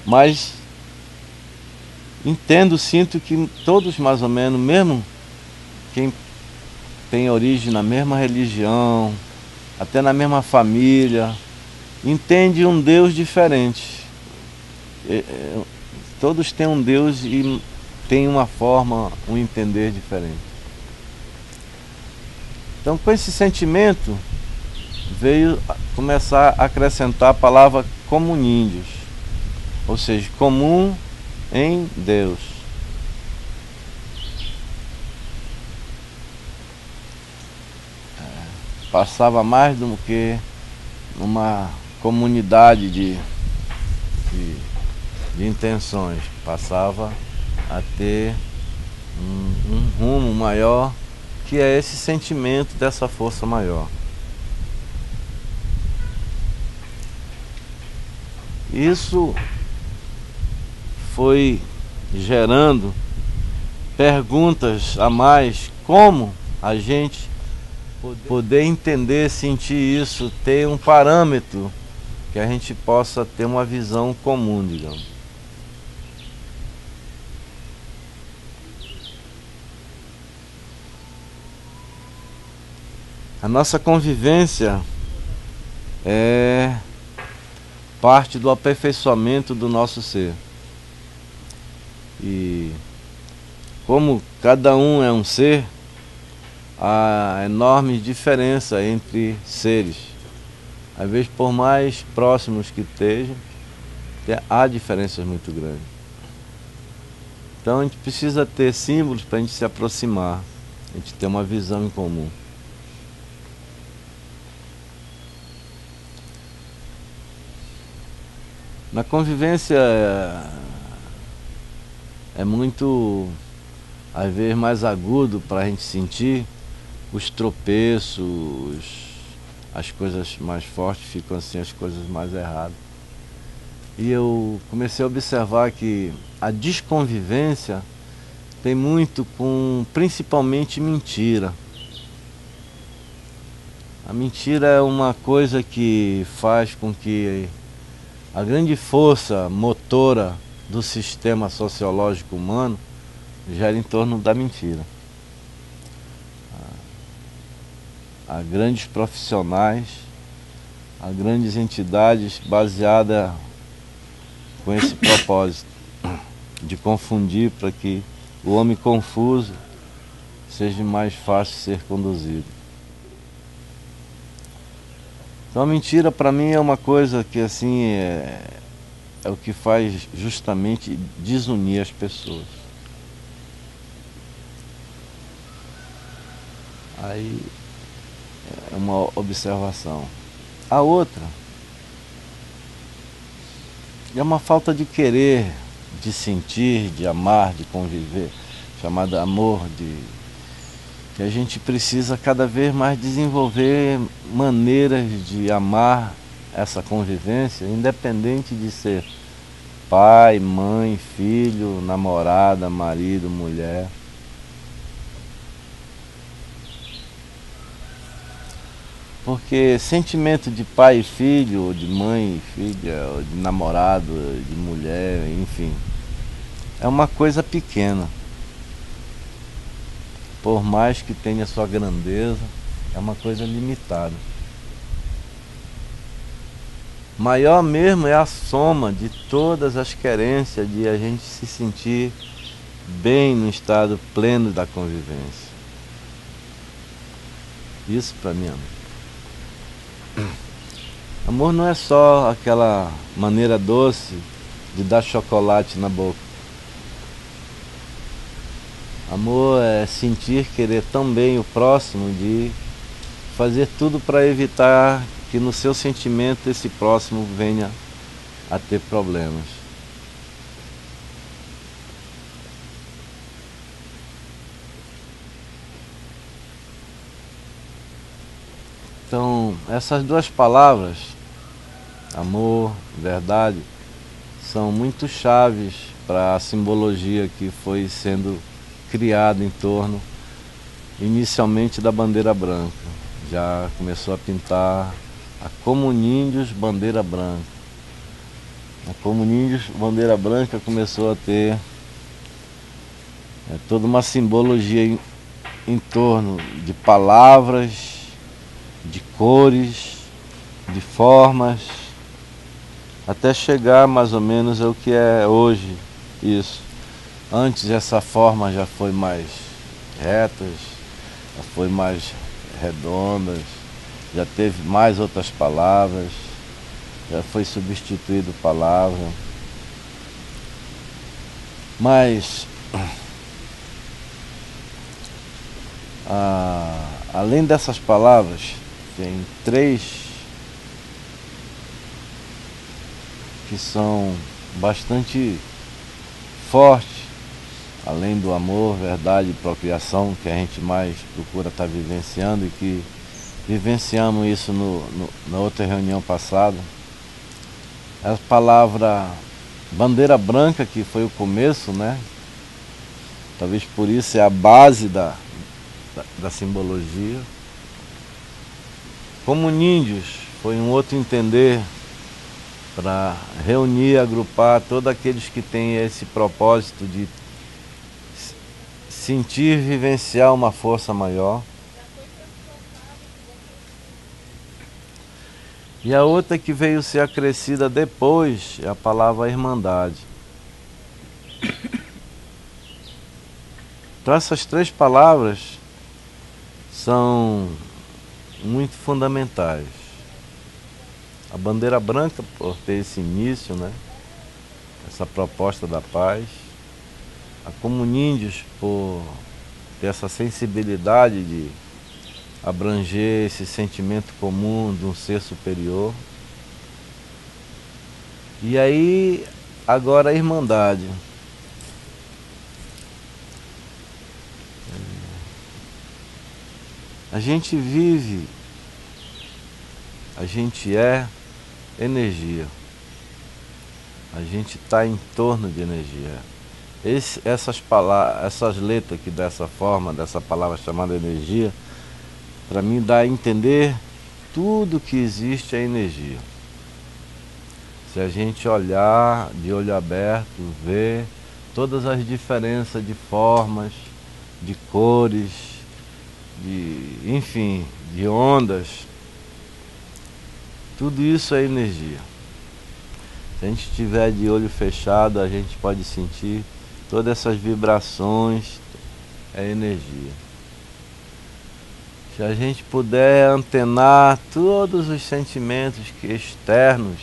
Mas entendo, sinto que todos mais ou menos, mesmo quem tem origem na mesma religião, até na mesma família, entende um Deus diferente. Todos têm um Deus e têm uma forma, um entender diferente. Então, com esse sentimento, veio começar a acrescentar a palavra comuníndios, ou seja, comum em Deus. Passava mais do que uma comunidade de intenções, passava a ter um rumo maior, que é esse sentimento dessa força maior. Isso foi gerando perguntas a mais, como a gente poder entender, sentir isso, ter um parâmetro que a gente possa ter uma visão comum, digamos. A nossa convivência é parte do aperfeiçoamento do nosso ser. E como cada um é um ser, há enorme diferença entre seres. Às vezes, por mais próximos que estejam, há diferenças muito grandes. Então a gente precisa ter símbolos para a gente se aproximar, a gente ter uma visão em comum. Na convivência é muito, às vezes, mais agudo para a gente sentir os tropeços, as coisas mais fortes ficam assim, as coisas mais erradas. E eu comecei a observar que a desconvivência tem muito com, principalmente, mentira. A mentira é uma coisa que faz com que a grande força motora do sistema sociológico humano gira em torno da mentira. Há grandes profissionais, há grandes entidades baseadas com esse propósito de confundir, para que o homem confuso seja mais fácil ser conduzido. Então a mentira para mim é uma coisa que assim é o que faz justamente desunir as pessoas. Aí é uma observação. A outra é uma falta de querer, de sentir, de amar, de conviver, chamado amor, que a gente precisa cada vez mais desenvolver maneiras de amar essa convivência, independente de ser pai, mãe, filho, namorada, marido, mulher. Porque sentimento de pai e filho, ou de mãe e filha, ou de namorado, de mulher, enfim, é uma coisa pequena. Por mais que tenha sua grandeza, é uma coisa limitada. Maior mesmo é a soma de todas as querências de a gente se sentir bem no estado pleno da convivência. Isso para mim, amor. Amor não é só aquela maneira doce de dar chocolate na boca. Amor é sentir, querer tão bem o próximo, de fazer tudo para evitar que no seu sentimento esse próximo venha a ter problemas. Então, essas duas palavras, amor, verdade, são muito chaves para a simbologia que foi sendo criada em torno, inicialmente, da bandeira branca. Já começou a pintar a Comuníndios bandeira branca. A Comunídeos Bandeira Branca começou a ter toda uma simbologia em torno de palavras, de cores, de formas, até chegar mais ou menos ao que é hoje isso. Antes essa forma já foi mais retas, já foi mais redondas, já teve mais outras palavras, já foi substituído palavra. Mas além dessas palavras, tem 3 que são bastante fortes, além do amor, verdade e procriação, que a gente mais procura estar vivenciando e que vivenciamos isso na outra reunião passada. A palavra bandeira branca, que foi o começo, né? Talvez por isso é a base da simbologia. Comuníndios foi um outro entender para reunir, agrupar todos aqueles que têm esse propósito de sentir, vivenciar uma força maior. E a outra que veio ser acrescida depois é a palavra irmandade. Então essas 3 palavras são muito fundamentais. A bandeira branca por ter esse início, né? Essa proposta da paz. A Comuníndios por ter essa sensibilidade de abranger esse sentimento comum de um ser superior. E aí, agora a Irmandade. A gente vive, a gente é energia. A gente está em torno de energia. Essas letras aqui dessa forma, dessa palavra chamada energia, para mim dá a entender tudo que existe é energia. Se a gente olhar de olho aberto, ver todas as diferenças de formas, de cores, enfim, de ondas, tudo isso é energia. Se a gente estiver de olho fechado, a gente pode sentir todas essas vibrações, é energia. Se a gente puder antenar todos os sentimentos externos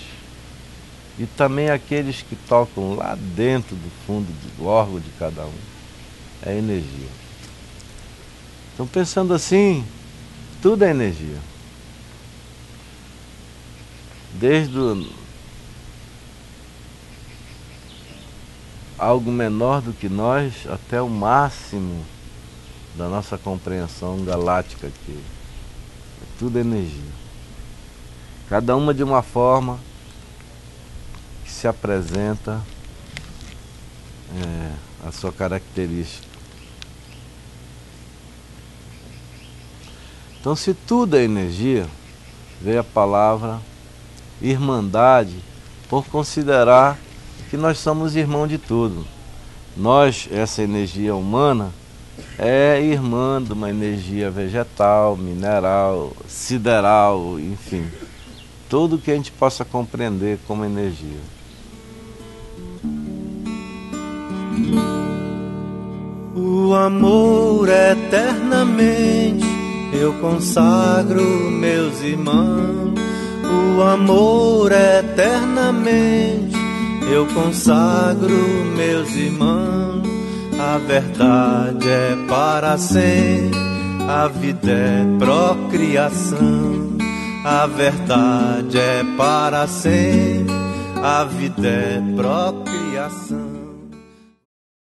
e também aqueles que tocam lá dentro do fundo do órgão de cada um, é energia. Então, pensando assim, tudo é energia. Desde algo menor do que nós até o máximo da nossa compreensão galáctica aqui. É tudo energia. Cada uma de uma forma que se apresenta a sua característica. Então, se tudo é energia, veio a palavra irmandade por considerar que nós somos irmãos de tudo. Nós, essa energia humana, é irmã de uma energia vegetal, mineral, sideral, enfim. Tudo que a gente possa compreender como energia. O amor eternamente eu consagro meus irmãos. O amor eternamente eu consagro meus irmãos. A verdade é para sempre, a vida é procriação. A verdade é para sempre, a vida é procriação.